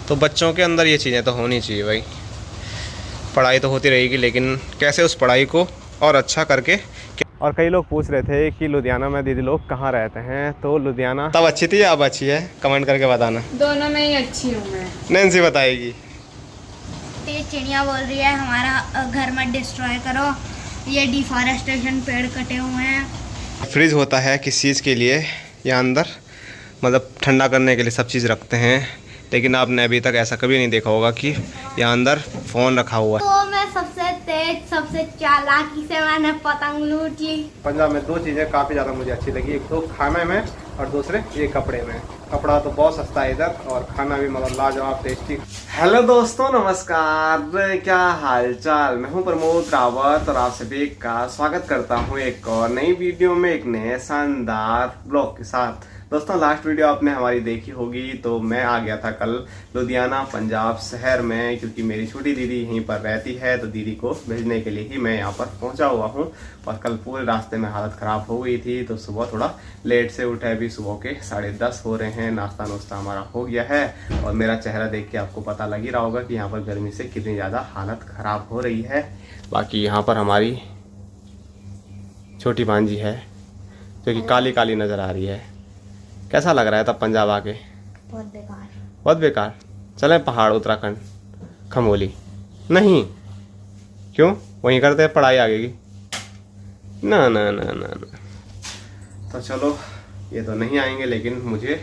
तो बच्चों के अंदर ये चीज़ें तो होनी चाहिए भाई। पढ़ाई तो होती रहेगी, लेकिन कैसे उस पढ़ाई को और अच्छा करके। और कई लोग पूछ रहे थे कि लुधियाना में दीदी लोग कहाँ रहते हैं, तो लुधियाना तब अच्छी थी या अब अच्छी है, कमेंट करके बताना। दोनों में ही अच्छी हूँ मैं। नैन्सी बताएगी। ये चिड़िया बोल रही है हमारा घर मत डिस्ट्रॉय करो, ये डिफॉरेस्टेशन, पेड़ कटे हुए हैं। फ्रिज होता है किस चीज़ के लिए, यहाँ अंदर मतलब ठंडा करने के लिए सब चीज़ रखते हैं, लेकिन आपने अभी तक ऐसा कभी नहीं देखा होगा कि यहाँ अंदर फ़ोन रखा हुआ है। तो मैं सबसे तेज, सबसे चालाकी से मैंने पतंग लूट ली। पंजाब में दो चीज़ें काफ़ी ज़्यादा मुझे अच्छी लगी, एक तो खाने में और दूसरे ये कपड़े में। कपड़ा तो बहुत सस्ता है इधर, और खाना भी मतलब लाजवाब टेस्टी। हेलो दोस्तों, नमस्कार, क्या हाल चाल। मैं हूं प्रमोद रावत और आप सभी का स्वागत करता हूं एक और नई वीडियो में, एक नए शानदार ब्लॉग के साथ। दोस्तों, लास्ट वीडियो आपने हमारी देखी होगी, तो मैं आ गया था कल लुधियाना पंजाब शहर में, क्योंकि मेरी छोटी दीदी यहीं पर रहती है, तो दीदी को भेजने के लिए ही मैं यहाँ पर पहुँचा हुआ हूँ। और कल पूरे रास्ते में हालत ख़राब हो गई थी, तो सुबह थोड़ा लेट से उठे, अभी सुबह के 10:30 हो रहे हैं। नाश्ता नुश्ता हमारा हो गया है, और मेरा चेहरा देख के आपको पता लग ही रहा होगा कि यहाँ पर गर्मी से कितनी ज़्यादा हालत ख़राब हो रही है। बाकी यहाँ पर हमारी छोटी भांजी है जो कि काली काली नज़र आ रही है। कैसा लग रहा है तब पंजाब आके? बहुत बेकार। बहुत बेकार। चले पहाड़, उत्तराखंड, खमोली? नहीं, क्यों? वहीं करते हैं पढ़ाई आगे की? ना ना ना ना ना। तो चलो, ये तो नहीं आएंगे, लेकिन मुझे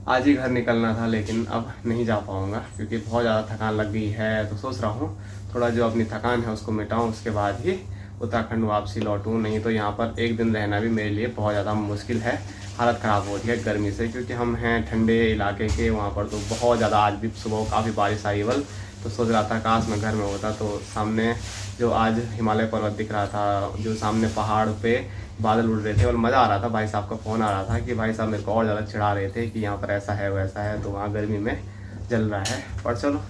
आज ही घर निकलना था, लेकिन अब नहीं जा पाऊँगा क्योंकि बहुत ज़्यादा थकान लग गई है। तो सोच रहा हूँ थोड़ा जो अपनी थकान है उसको मिटाऊँ, उसके बाद ही उत्तराखंड वापसी लौटूँ। नहीं तो यहाँ पर एक दिन रहना भी मेरे लिए बहुत ज़्यादा मुश्किल है। हालत ख़राब हो रही है गर्मी से, क्योंकि हम हैं ठंडे इलाके के। वहाँ पर तो बहुत ज़्यादा, आज भी सुबह काफ़ी बारिश आई बल। तो सोच रहा था काश मैं घर में होता, तो सामने जो आज हिमालय पर्वत दिख रहा था, जो सामने पहाड़ पे बादल उड़ रहे थे, और मज़ा आ रहा था। भाई साहब का फ़ोन आ रहा था कि भाई साहब मेरे को और ज़्यादा चिढ़ा रहे थे कि यहाँ पर ऐसा है वैसा है, तो वहाँ गर्मी में जल रहा है। पर चलो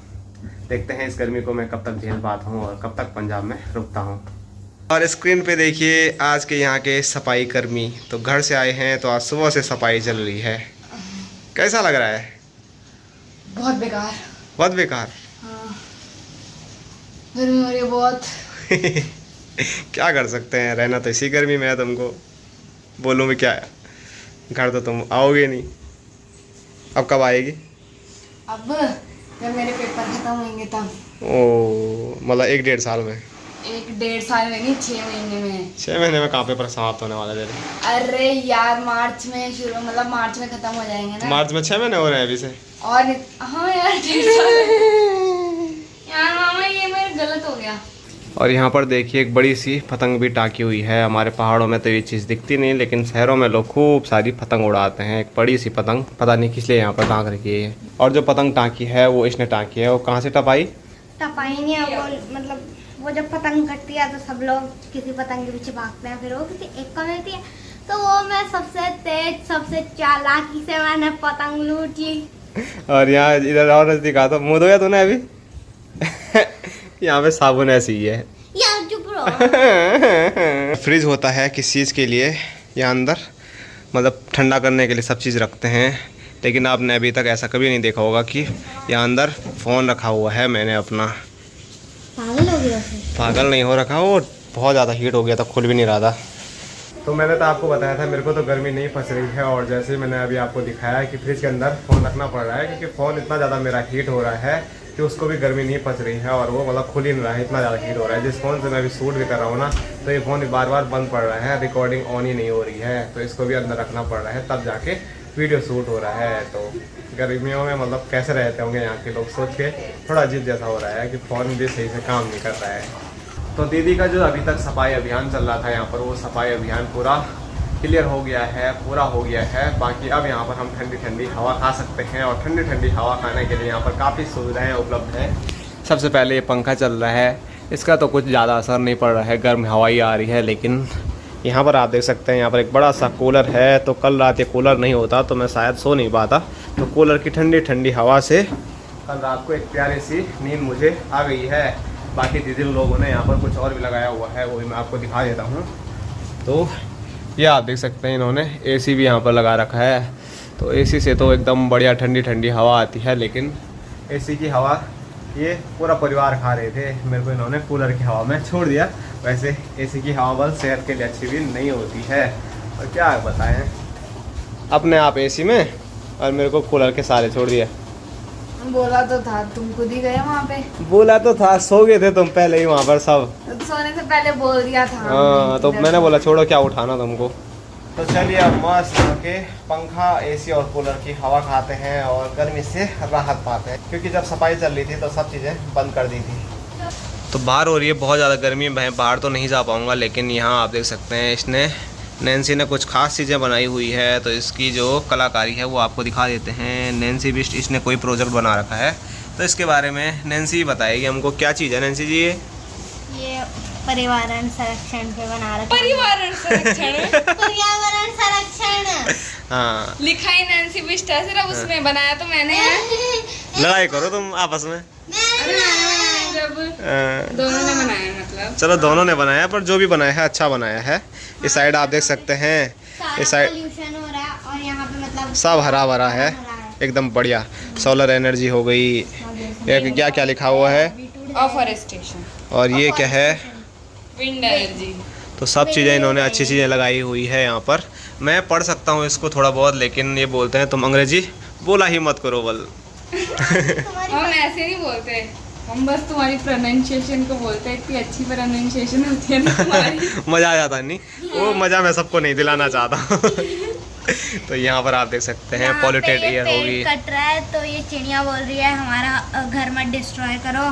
देखते हैं इस गर्मी को मैं कब तक झेल पाता हूँ और कब तक पंजाब में रुकता हूँ। और स्क्रीन पे देखिए आज के यहाँ के सफाई कर्मी, तो घर से आए हैं, तो आज सुबह से सफाई चल रही है। कैसा लग रहा है? बहुत बेकार। बहुत बेकार। हाँ, गर्मी हो रही है बहुत। क्या कर सकते हैं, रहना तो इसी गर्मी में है। तुमको बोलूँ भी क्या है, घर तो तुम आओगे नहीं। अब कब आएगी? अब जब मेरे पेपर खत्म होंगे तब। ओ, मतलब 1-1.5 साल में? 1-1.5 साल में नहीं, 6 महीने में। 6 महीने में कहाँ पेपर समाप्त होने वाला तेरे? अरे यार, मार्च में शुरू, मतलब मार्च में खत्म हो जाएंगे ना। मार्च में 6 महीने हो रहे हैं अभी से? और हाँ यार, 1.5 साल। यार मामा, ये मेरे गलत हो गया। और यहाँ पर देखिए एक बड़ी सी पतंग भी टाकी हुई है। हमारे पहाड़ों में तो ये चीज़ दिखती नहीं, लेकिन शहरों में लोग खूब सारी पतंग उड़ाते हैं। एक बड़ी सी पतंग, पता नहीं किस लिए यहाँ पर टाँक रखी है। और जो पतंग टाँकी है वो इसने टाँकी है, वो कहाँ से टपाई? टपाई नहीं है वो, मतलब वो जब पतंग कटती है तो सब लोग किसी पतंग के पीछे भागते हैं, फिर वो किसी एक को मिलती है, तो वो मैं सबसे तेज, सबसे चालाकी से मैंने पतंग लूट ली। और यहाँ इधर और दिखा, तो मुँह धोया तूने अभी? यहाँ पे साबुन ऐसी ही है। यार चुप रहो। फ्रिज होता है किस चीज़ के लिए, यहाँ अंदर मतलब ठंडा करने के लिए सब चीज़ रखते हैं, लेकिन आपने अभी तक ऐसा कभी नहीं देखा होगा कि यहाँ अंदर फ़ोन रखा हुआ है। मैंने अपना पागल हो गया? पागल नहीं हो रखा, वो बहुत ज़्यादा हीट हो गया था, खुल भी नहीं रहा था। तो मैंने तो आपको बताया था मेरे को तो गर्मी नहीं फंस रही है, और जैसे मैंने अभी आपको दिखाया है कि फ्रिज के अंदर फ़ोन रखना पड़ रहा है, क्योंकि फ़ोन इतना ज़्यादा मेरा हीट हो रहा है कि उसको भी गर्मी नहीं फंस रही है, और वो मतलब खुल ही नहीं रहा है, इतना ज़्यादा हीट हो रहा है। जिस फ़ोन से मैं अभी शूट भी कर रहा हूँ ना, तो ये फ़ोन बार बार बंद पड़ रहा है, रिकॉर्डिंग ऑन ही नहीं हो रही है, तो इसको भी अंदर रखना पड़ रहा है, तब जाके वीडियो शूट हो रहा है। तो गर्मियों में मतलब कैसे रहते होंगे यहाँ के लोग, सोच के थोड़ा अजीब जैसा हो रहा है कि फ़ोन भी सही से काम नहीं कर रहा है। तो दीदी का जो अभी तक सफाई अभियान चल रहा था यहाँ पर, वो सफाई अभियान पूरा क्लियर हो गया है, पूरा हो गया है। बाकी अब यहाँ पर हम ठंडी ठंडी हवा खा सकते हैं, और ठंडी ठंडी हवा खाने के लिए यहाँ पर काफ़ी सुविधाएँ उपलब्ध हैं। सबसे पहले ये पंखा चल रहा है, इसका तो कुछ ज़्यादा असर नहीं पड़ रहा है, गर्म हवा ही आ रही है। लेकिन यहाँ पर आप देख सकते हैं, यहाँ पर एक बड़ा सा कूलर है। तो कल रात ये कूलर नहीं होता तो मैं शायद सो नहीं पाता, तो कूलर की ठंडी ठंडी हवा से कल रात को एक प्यारी सी नींद मुझे आ गई है। बाकी दीदी लोगों ने यहाँ पर कुछ और भी लगाया हुआ है, वो भी मैं आपको दिखा देता हूँ। तो ये आप देख सकते हैं, इन्होंने एसी भी यहाँ पर लगा रखा है। तो एसी से तो एकदम बढ़िया ठंडी ठंडी हवा आती है, लेकिन एसी की हवा ये पूरा परिवार खा रहे थे, मेरे को इन्होंने कूलर की हवा में छोड़ दिया। वैसे एसी की हवा बल सेहत के लिए अच्छी भी नहीं होती है, और क्या बताएं, अपने आप एसी में और मेरे को कूलर के सारे छोड़ दिया। बोला तो था, तुम खुद ही गए वहाँ पे। बोला तो था, सो गए थे तुम पहले ही वहाँ पर सब। सोने से पहले बोल दिया था। हाँ, तो मैंने बोला छोड़ो, क्या उठाना तुमको। तो चलिए अब मस्त होके पंखा, एसी और कूलर की हवा खाते हैं और गर्मी से राहत पाते हैं, क्योंकि जब सफाई चल रही थी तो सब चीज़ें बंद कर दी थी। तो बाहर हो रही है बहुत ज़्यादा गर्मी, मैं बाहर तो नहीं जा पाऊँगा, लेकिन यहाँ आप देख सकते हैं इसने नैन्सी ने कुछ खास चीज़ें बनाई हुई है, तो इसकी जो कलाकारी है वो आपको दिखा देते हैं। नैन्सी बिस्ट इसने कोई प्रोजेक्ट बना रखा है, तो इसके बारे में नैन्सी बताएगी हमको क्या चीज़ है। नैन्सी जी ये पर्यावरण संरक्षण पे बना रखा है। पर्यावरण संरक्षण पर्यावरण संरक्षण हाँ, लिखा ही नैन्सी बिस्ट है, सिर्फ उसमें बनाया तो मैंने है। लड़ाई करो तुम आपस में। जब दोनों ने बनाया, मतलब चलो दोनों ने बनाया, पर जो भी बनाया है अच्छा बनाया है। इस साइड आप देख सकते हैं, इस साइड पोल्यूशन हो रहा है और यहाँ पे मतलब सब हरा भरा है, एकदम बढ़िया। सोलर एनर्जी हो गई, ये क्या क्या लिखा हुआ है, अफॉरेस्टेशन, और ये क्या है, विंड एनर्जी। तो सब चीज़ें इन्होंने अच्छी चीज़ें लगाई हुई है यहाँ पर। मैं पढ़ सकता हूँ इसको थोड़ा बहुत, लेकिन ये बोलते हैं तुम अंग्रेजी बोला ही मत करो बल। हम ऐसे नहीं बोलते, हम बस तुम्हारी प्रोनाउंसिएशन को बोलते हैं, इतनी अच्छी प्रोनाउंसिएशन होती है ना तुम्हारी। मज़ा आ जाता नहीं, वो मज़ा मैं सबको नहीं दिलाना चाहता। तो यहाँ पर आप देख सकते हैं पॉल्यूटेड एयर होगी। कट रहा है तो ये चिड़िया बोल रही है हमारा घर मत डिस्ट्रॉय करो,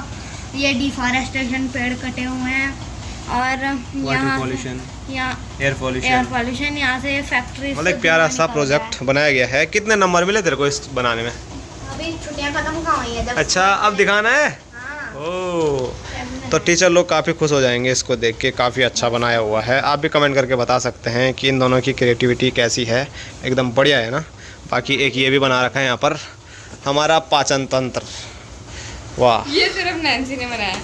ये डिफॉरेस्टेशन, पेड़ कटे हुए हैं। और यहाँ पॉल्यूशन, एयर पॉल्यूशन, पॉल्यूशन, यहाँ से फैक्ट्री। मतलब एक प्यारा सा प्रोजेक्ट बनाया गया है। कितने नंबर मिले तेरे को इस बनाने में? अभी छुट्टियाँ खत्म कहाँ हुई है जब। अच्छा, अब दिखाना है। हाँ। ओह, तो टीचर लोग काफ़ी खुश हो जाएंगे इसको देख के, काफ़ी अच्छा बनाया हुआ है। आप भी कमेंट करके बता सकते हैं कि इन दोनों की क्रिएटिविटी कैसी है, एकदम बढ़िया है ना। बाकी एक ये भी बना रखा है यहाँ पर, हमारा पाचन तंत्र। वाह, ये सिर्फ नैन्सी ने बनाया।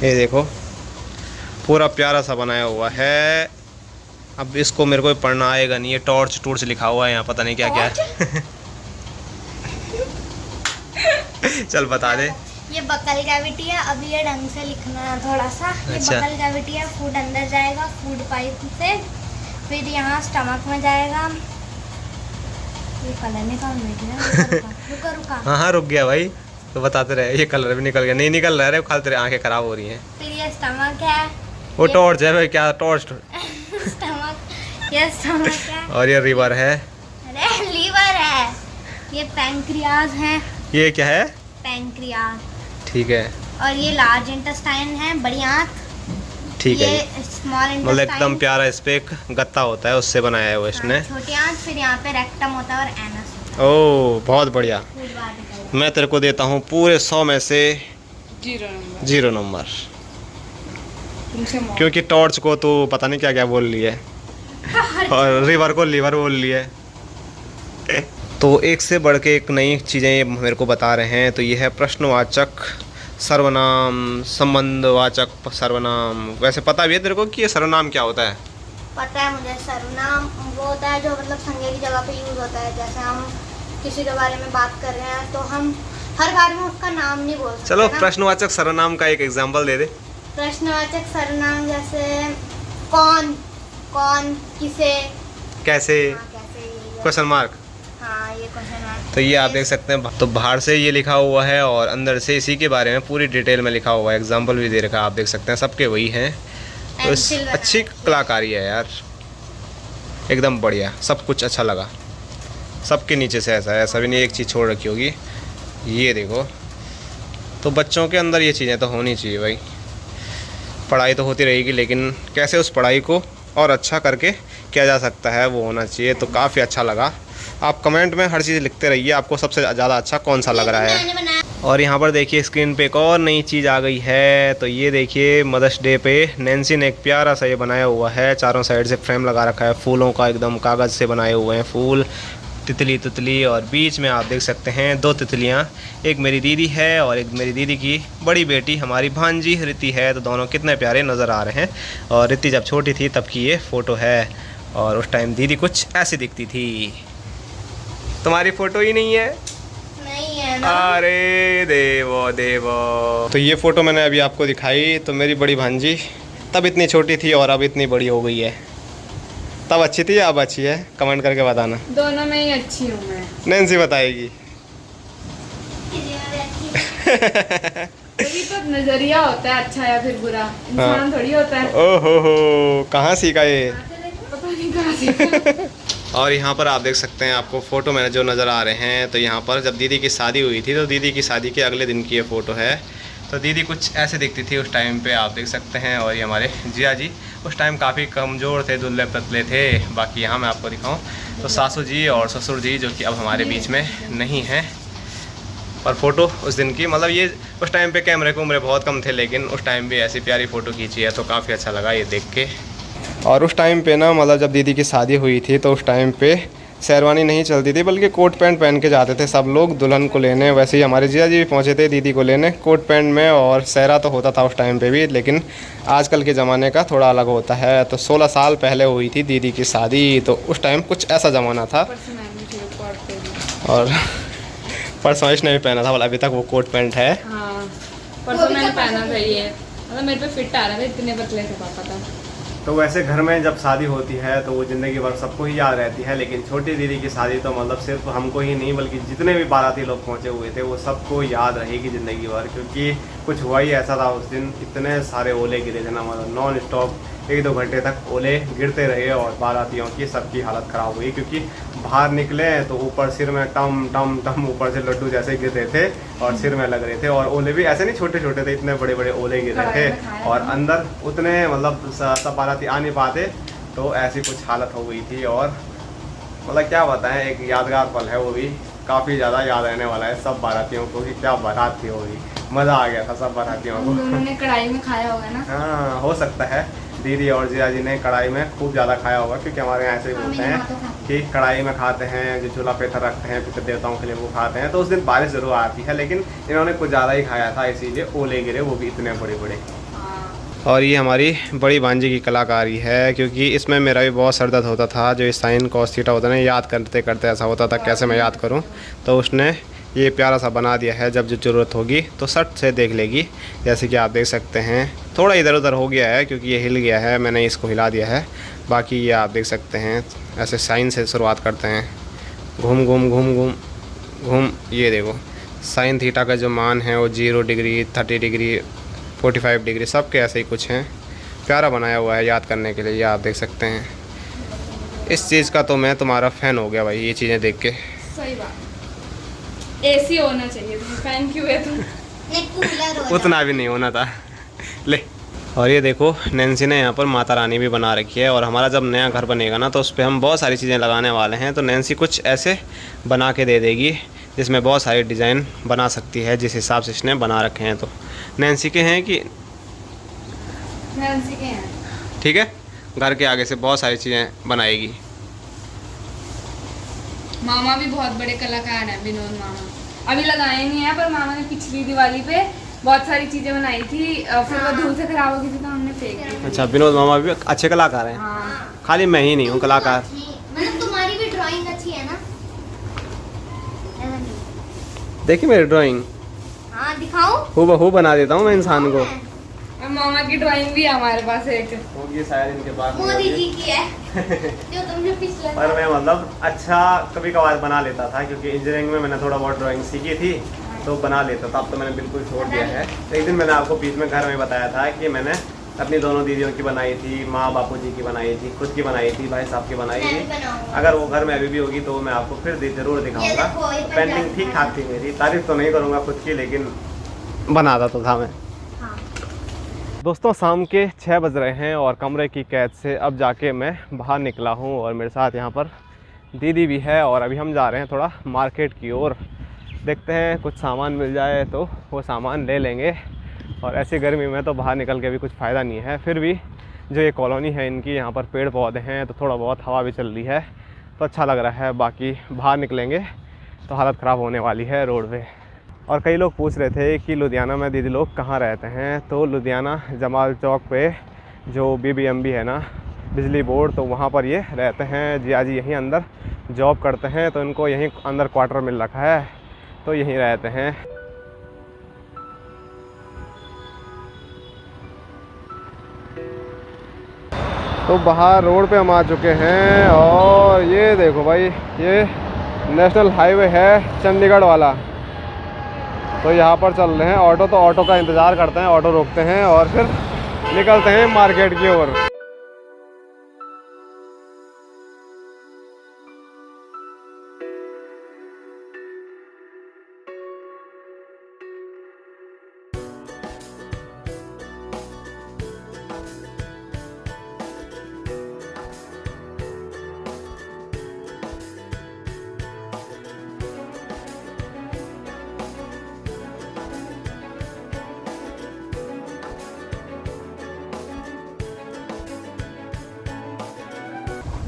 ये देखो पूरा प्यारा सा बनाया हुआ है। अब इसको मेरे को पढ़ना आएगा नहीं, ये टॉर्च टूर्च लिखा हुआ है यहाँ, पता नहीं क्या क्या है। चल बता दे। ये बकल कैविटी है, अभी ये ढंग से लिखना है थोड़ा सा। ये अच्छा। बकल कैविटी है, फूड अंदर जाएगा फूड पाइप से, फिर यहाँ स्टमक में जाएगा। ये कलर निकाल रुका रुका। हाँ हाँ रुक गया भाई, तो बताते रहे। ये कलर भी निकल गया, नहीं निकल रहा है, खाली तेरे आंखें खराब हो रही हैं। फिर ये स्टमक है, वो टॉर्च है भाई, क्या टॉर्च। स्टमक, ये स्टमक है। और ये रिवर है, अरे लीवर है। ये पैंक्रियाज है। ये क्या है? पैंक्रियाज। ठीक है। और ये लार्ज इंटेस्टाइन है, बड़ी आंत। ठीक है, ये स्मॉल मतलब एकदम इंटेस्टाइन, प्यारा। इस पे एक गत्ता होता है, उससे बनाया है वो इसने। छोटी आंत। फिर यहाँ पे रेक्टम होता है और एनस होता ओह बहुत बढ़िया। है। फूड बार निकलता है। मैं तेरे को देता हूँ पूरे 100 में से 0 नंबर। 0 नंबर, तुमसे मौत। क्योंकि टॉर्च को तो पता नहीं क्या क्या बोल लिए और रिवर को लीवर बोल लिए। तो एक से बढ़ के एक नई चीज़ें ये मेरे को बता रहे हैं। तो ये है प्रश्नवाचक सर्वनाम, संबंधवाचक सर्वनाम। वैसे पता भी है तेरे को कि ये सर्वनाम क्या होता है? पता है मुझे। सर्वनाम वो होता है जो मतलब संज्ञा की जगह पे यूज होता है। जैसे हम किसी के बारे में बात कर रहे हैं तो हम हर बार में उसका नाम नहीं बोल सकते। चलो ना। प्रश्नवाचक सर्वनाम का एक एग्जांपल दे दे। प्रश्नवाचक सर्वनाम जैसे कौन, कौन, किसे, कैसे, हाँ, कैसे, ये क्वेश्चन मार्क। हाँ ये क्वेश्चन मार्क। तो ये आप देख सकते हैं, तो बाहर से ये लिखा हुआ है और अंदर से इसी के बारे में पूरी डिटेल में लिखा हुआ है। एग्जाम्पल भी दे रखा है, आप देख सकते हैं, सबके वही हैं। तो पेंसिल बना अच्छी रखी है। कलाकारी है यार, एकदम बढ़िया, सब कुछ अच्छा लगा। सबके नीचे से ऐसा है, ऐसा भी नहीं एक चीज़ छोड़ रखी होगी। ये देखो, तो बच्चों के अंदर ये चीज़ें तो होनी चाहिए भाई। पढ़ाई तो होती रहेगी, लेकिन कैसे उस पढ़ाई को और अच्छा करके किया जा सकता है वो होना चाहिए। तो काफ़ी अच्छा लगा। आप कमेंट में हर चीज़ लिखते रहिए, आपको सबसे ज़्यादा अच्छा कौन सा लग रहा है। मैंने बनाया। और यहाँ पर देखिए स्क्रीन पे एक और नई चीज़ आ गई है। तो ये देखिए मदर्स डे पे नैन्सी ने एक प्यारा सा ये बनाया हुआ है। चारों साइड से फ्रेम लगा रखा है फूलों का, एकदम कागज़ से बनाए हुए हैं फूल, तितली, और बीच में आप देख सकते हैं 2 तितलियाँ। एक मेरी दीदी है और एक मेरी दीदी की बड़ी बेटी हमारी भांजी रिति है। तो दोनों कितने प्यारे नज़र आ रहे हैं। और रिति जब छोटी थी तब की ये फ़ोटो है, और उस टाइम दीदी कुछ ऐसी दिखती थी। तुम्हारी फ़ोटो ही नहीं है। है ना। अरे देवो देवो। तो ये फ़ोटो मैंने अभी आपको दिखाई, तो मेरी बड़ी भांजी तब इतनी छोटी थी और अब इतनी बड़ी हो गई है। तब अच्छी थी या अब अच्छी है, कमेंट करके बताना। दोनों में ही अच्छी हूँ मैं। नैन्सी बताएगी। वही तो नजरिया होता है, अच्छा या फिर बुरा, इंसान थोड़ी होता है। ओहो हो, कहाँ सीखा ये? पता नहीं कहाँ सीखा। और यहाँ पर आप देख सकते हैं, आपको फ़ोटो मैंने जो नज़र आ रहे हैं, तो यहाँ पर जब दीदी की शादी हुई थी, तो दीदी की शादी के अगले दिन की ये फ़ोटो है। तो दीदी कुछ ऐसे दिखती थी उस टाइम पे, आप देख सकते हैं। और ये हमारे जिया जी उस टाइम काफ़ी कमज़ोर थे, दुबले पतले थे। बाकी यहाँ मैं आपको दिखाऊँ तो सासू जी और ससुर जी, जो कि अब हमारे बीच में नहीं हैं। और फ़ोटो उस दिन की, मतलब ये उस टाइम पे कैमरे कुमरे बहुत कम थे, लेकिन उस टाइम भी ऐसी प्यारी फ़ोटो खींची है, तो काफ़ी अच्छा लगा ये देख के। और उस टाइम पे ना, मतलब जब दीदी की शादी हुई थी, तो उस टाइम पे शेरवानी नहीं चलती थी, बल्कि कोट पैंट पहन के जाते थे सब लोग दुल्हन को लेने। वैसे ही हमारे जिया जी भी पहुँचे थे दीदी को लेने कोट पैंट में, और सहरा तो होता था उस टाइम पे भी, लेकिन आजकल के ज़माने का थोड़ा अलग होता है। तो 16 साल पहले हुई थी दीदी की शादी, तो उस टाइम कुछ ऐसा ज़माना था। और परसों इसने भी पहना था, वाला अभी तक वो कोट पैंट है। हाँ, परसों मैंने पहना था ये, मतलब मेरे पे फिट आ रहा था, इतने पतले थे पापा था। तो वैसे घर में जब शादी होती है तो वो ज़िंदगी भर सबको ही याद रहती है, लेकिन छोटी दीदी की शादी तो मतलब सिर्फ हमको ही नहीं, बल्कि जितने भी बाराती लोग पहुंचे हुए थे वो सबको याद रहेगी ज़िंदगी भर। क्योंकि कुछ हुआ ही ऐसा था उस दिन, इतने सारे ओले गिरे थे ना, मतलब नॉन स्टॉप 1-2 घंटे तक ओले गिरते रहे, और बारातियों की सबकी हालत ख़राब हुई। क्योंकि बाहर निकले तो ऊपर सिर में टम टम टम ऊपर से लड्डू जैसे गिर रहे थे, और सिर में लग रहे थे। और ओले भी ऐसे नहीं छोटे छोटे थे, इतने बड़े बड़े ओले गिर रहे थे, और अंदर उतने मतलब सब बाराती आ नहीं पाते, तो ऐसी कुछ हालत हो गई थी। और मतलब क्या बताएं, एक यादगार पल है वो भी, काफ़ी ज़्यादा याद रहने वाला है सब बारातियों को कि क्या बारात थी वो भी। मज़ा आ गया था सब बारातियों को। उन्होंने कढ़ाई में खाया होगा ना। हाँ, हो सकता है दीदी और जिया जी ने कढ़ाई में खूब ज़्यादा खाया होगा, क्योंकि हमारे यहाँ ऐसे ही बोलते हैं कि कढ़ाई में खाते हैं, जो चूल्हा पे रखते हैं पितृ देवताओं के लिए वो खाते हैं। तो उस दिन बारिश ज़रूर आती है, लेकिन इन्होंने कुछ ज़्यादा ही खाया था, इसीलिए ओले गिरे, वो भी इतने बड़े बड़े। और ये हमारी बड़ी भांजी की कलाकारी है, क्योंकि इसमें मेरा भी बहुत सर दर्द होता था। जो साइन कॉस थीटा होता है ना, याद करते करते ऐसा होता था कैसे मैं याद करूं। तो उसने ये प्यारा सा बना दिया है, जब जो ज़रूरत होगी तो सट से देख लेगी। जैसे कि आप देख सकते हैं, थोड़ा इधर उधर हो गया है क्योंकि ये हिल गया है, मैंने इसको हिला दिया है। बाकी ये आप देख सकते हैं, ऐसे साइन से शुरुआत करते हैं, घूम घूम घूम घूम घूम। ये देखो साइन थीटा का जो मान है वो 0 डिग्री, 30 डिग्री, 45 डिग्री, सब के ऐसे ही कुछ हैं। प्यारा बनाया हुआ है याद करने के लिए, ये आप देख सकते हैं। इस चीज़ का तो मैं तुम्हारा फ़ैन हो गया भाई, ये चीज़ें देख के। सही बात, एसी होना चाहिए, फैन क्यों है तुम? उतना भी नहीं होना था। ले, और ये देखो नैन्सी ने यहाँ पर माता रानी भी बना रखी है। और हमारा जब नया घर बनेगा ना, तो उस पर हम बहुत सारी चीज़ें लगाने वाले हैं। तो नैन्सी कुछ ऐसे बना के दे देगी जिसमें बहुत सारी डिज़ाइन बना सकती है, जिस हिसाब से इसने बना रखे हैं। तो नैन्सी के हैं कि नैन्सी के हैं, ठीक है, घर के आगे से बहुत सारी चीज़ें बनाएगी। मामा भी बहुत बड़े कलाकार हैं, विनोद मामा। अभी लगाए नहीं है, पर मामा ने पिछली दिवाली पे बहुत सारी चीजें बनाई थी, फिर वो धूल से खराब हो गई थी तो हमने फेंक दी। अच्छा, विनोद मामा भी अच्छे कलाकार हैं। हाँ। खाली मैं ही नहीं हूँ कलाकार। मतलब तुम्हारी भी ड्राइंग अच्छी है ना? देखिए मेरी ड्राइंग, हाँ दिखाओ। हूबहू बना देता हूँ मैं इंसान को। और मामा की ड्राइंग भी है हमारे पास एक, होगी शायद इनके पास। मोदी जी की है जो तुमने पिछले पर मैं मतलब अच्छा कभी कभार बना लेता था, क्योंकि इंजीनियरिंग में मैंने थोड़ा बहुत ड्राइंग सीखी थी, तो बना लेता था। अब तो मैंने बिल्कुल छोड़ दिया है। एक दिन मैंने आपको बीच में घर में बताया था कि मैंने अपनी दोनों दीदियों की बनाई थी, माँ बापू जी की बनाई थी, खुद की बनाई थी, भाई साहब की बनाई थी। अगर वो घर में अभी भी होगी तो मैं आपको फिर ज़रूर दिखाऊंगा। पेंटिंग ठीक ठाक थी मेरी, तारीफ तो नहीं करूँगा खुद की, लेकिन बनाता तो था मैं। दोस्तों शाम के 6 बज रहे हैं और कमरे की कैद से अब जाके मैं बाहर निकला हूँ, और मेरे साथ यहाँ पर दीदी भी है। और अभी हम जा रहे हैं थोड़ा मार्केट की ओर, देखते हैं कुछ सामान मिल जाए तो वो सामान ले लेंगे। और ऐसी गर्मी में तो बाहर निकल के भी कुछ फ़ायदा नहीं है। फिर भी जो ये कॉलोनी है इनकी, यहाँ पर पेड़ पौधे हैं, तो थोड़ा बहुत हवा भी चल रही है, तो अच्छा लग रहा है। बाकी बाहर निकलेंगे तो हालत ख़राब होने वाली है रोड पे। और कई लोग पूछ रहे थे कि लुधियाना में दीदी लोग कहाँ रहते हैं, तो लुधियाना जमाल चौक पे जो BBMB है ना, बिजली बोर्ड, तो वहाँ पर ये रहते हैं। जिया जी यहीं अंदर जॉब करते हैं, तो इनको यहीं अंदर क्वार्टर मिल रखा है, तो यहीं रहते हैं। तो बाहर रोड पे हम आ चुके हैं और ये देखो भाई, ये नेशनल हाईवे है चंडीगढ़ वाला। तो यहाँ पर चल रहे हैं ऑटो, तो ऑटो का इंतज़ार करते हैं, ऑटो रोकते हैं और फिर निकलते हैं मार्केट की ओर।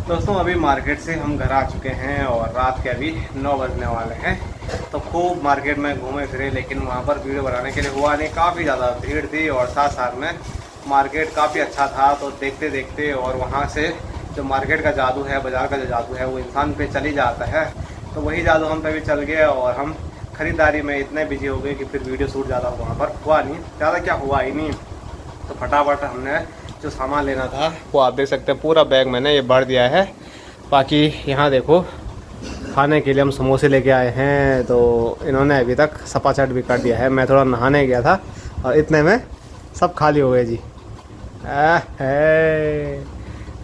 दोस्तों अभी मार्केट से हम घर आ चुके हैं और रात के अभी 9 बजने वाले हैं। तो खूब मार्केट में घूमे फिरे, लेकिन वहाँ पर वीडियो बनाने के लिए हुआ नहीं, काफ़ी ज़्यादा भीड़ थी और साथ साथ में मार्केट काफ़ी अच्छा था। तो देखते देखते और वहाँ से जो मार्केट का जादू है, बाज़ार का जो जादू है, वो इंसान पे चली जाता है। तो वही जादू हम पे भी चल गया और हम ख़रीदारी में इतने बिजी हो गए कि फिर वीडियो शूट ज़्यादा वहाँ पर हुआ नहीं, ज़्यादा क्या हुआ ही नहीं। तो फटाफट हमने जो सामान लेना था वो आप देख सकते हैं, पूरा बैग मैंने ये भर दिया है। बाकी यहाँ देखो खाने के लिए हम समोसे लेके आए हैं, तो इन्होंने अभी तक सपाचट भी कर दिया है। मैं थोड़ा नहाने गया था और इतने में सब खाली हो गए जी।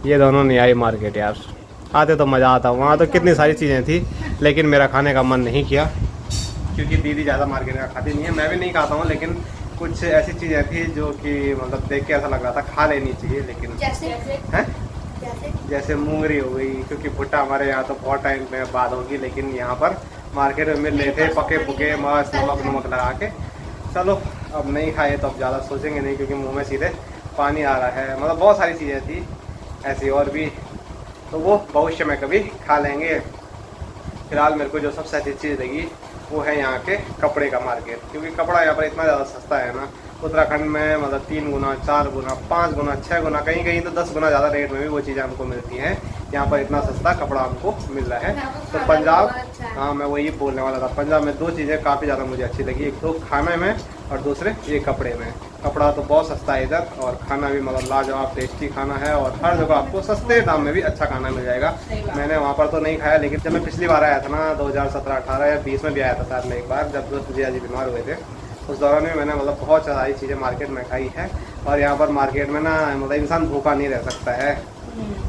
ये दोनों नहीं आई मार्केट यार, आते तो मज़ा आता। वहाँ तो कितनी सारी चीज़ें थी, लेकिन मेरा खाने का मन नहीं किया क्योंकि दीदी ज़्यादा मार्केट का खाती नहीं है, मैं भी नहीं खाता हूँ। लेकिन कुछ ऐसी चीज़ें थी जो कि मतलब देख के ऐसा लग रहा था खा लेनी चाहिए, लेकिन जैसे मूंगरी हो गई, क्योंकि भुट्टा हमारे यहाँ तो बहुत टाइम में बाद होगी, लेकिन यहाँ पर मार्केट में मिल रहे थे पके पुके, मस्त नमक लगा के। चलो अब नहीं खाए तो अब ज़्यादा सोचेंगे नहीं, क्योंकि मुँह में सीधे पानी आ रहा है। मतलब बहुत सारी चीज़ें थी ऐसी और भी, तो वो भविष्य में कभी खा लेंगे। फिलहाल मेरे को जो सबसे अच्छी चीज़ लगी वो है यहाँ के कपड़े का मार्केट, क्योंकि कपड़ा यहाँ पर इतना ज़्यादा सस्ता है ना। उत्तराखंड में मतलब 3 गुना, 4 गुना, 5 गुना, 6 गुना, कहीं कहीं तो 10 गुना ज़्यादा रेट में भी वो चीज़ें हमको मिलती हैं। यहाँ पर इतना सस्ता कपड़ा हमको मिल रहा है। तो पंजाब, हाँ मैं वही बोलने वाला था, पंजाब में 2 चीज़ें काफ़ी ज़्यादा मुझे अच्छी लगी, एक तो खाने में और दूसरे ये कपड़े में। कपड़ा तो बहुत सस्ता है इधर और खाना भी मतलब लाजवाब टेस्टी खाना है, और हर जगह आपको सस्ते दाम में भी अच्छा खाना मिल जाएगा। मैंने वहाँ पर तो नहीं खाया, लेकिन जब मैं पिछली बार आया था ना 2017-18 या 20 में भी आया था शायद मैं एक बार, जब जिया जी बीमार हुए थे, उस दौरान में मैंने मतलब बहुत सारी चीज़ें मार्केट में खाई है। और यहाँ पर मार्केट में ना मतलब इंसान भूखा नहीं रह सकता है,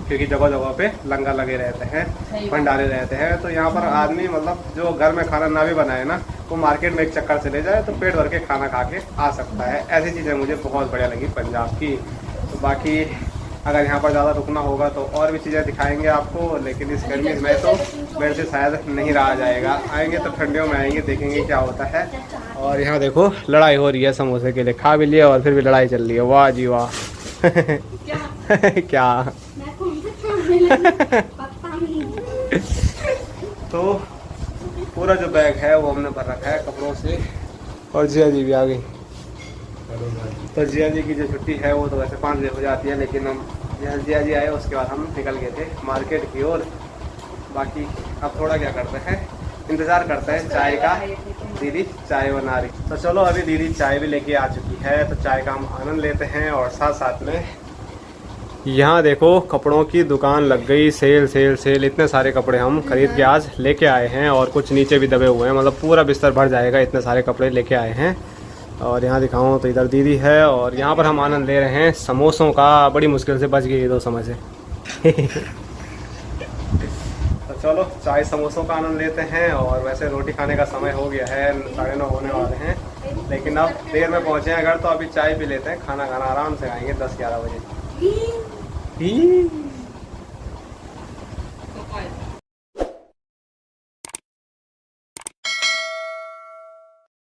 क्योंकि जगह जगह पे लंगर लगे रहते हैं, भंडारे रहते हैं। तो यहाँ पर आदमी मतलब जो घर में खाना ना भी बनाए ना, वो मार्केट में एक चक्कर से ले जाए तो पेट भर के खाना खा के आ सकता है। ऐसी चीज़ें मुझे बहुत बढ़िया लगी पंजाब की। तो बाकी अगर यहाँ पर ज़्यादा रुकना होगा तो और भी चीज़ें दिखाएंगे आपको, लेकिन इस गर्मी में तो मेरे से शायद नहीं रहा जाएगा। आएंगे तो ठंडियों में आएंगे, देखेंगे क्या होता है। और यहाँ देखो लड़ाई हो रही है समोसे के लिए, खा भी लिया और फिर भी लड़ाई चल रही है। वाह जी वाह। क्या तो पूरा जो बैग है वो हमने भर रखा है कपड़ों से, और जिया जी भी आ गई। तो जिया जी की जो छुट्टी है वो तो वैसे 5 बजे हो जाती है, लेकिन हम जहाँ जिया जी आए उसके बाद हम निकल गए थे मार्केट की ओर। बाकी अब थोड़ा क्या करते हैं, इंतज़ार करते हैं चाय का। दीदी चाय बना रही, तो चलो अभी दीदी चाय भी लेके आ चुकी है, तो चाय का हम आनंद लेते हैं। और साथ साथ में यहाँ देखो कपड़ों की दुकान लग गई, सेल सेल सेल। इतने सारे कपड़े हम खरीद के आज लेके आए हैं, और कुछ नीचे भी दबे हुए हैं, मतलब पूरा बिस्तर भर जाएगा, इतने सारे कपड़े लेके आए हैं। और यहाँ दिखाऊँ तो इधर दीदी है, और यहाँ पर हम आनंद ले रहे हैं समोसों का। बड़ी मुश्किल से बच गई 2 समोसे। तो चलो चाय समोसों का आनंद लेते हैं। और वैसे रोटी खाने का समय हो गया है, 9:30 होने वाले हैं, लेकिन अब देर में पहुँचे हैं अगर, तो अभी चाय भी लेते हैं। खाना आराम से खाएंगे 10-11 बजे।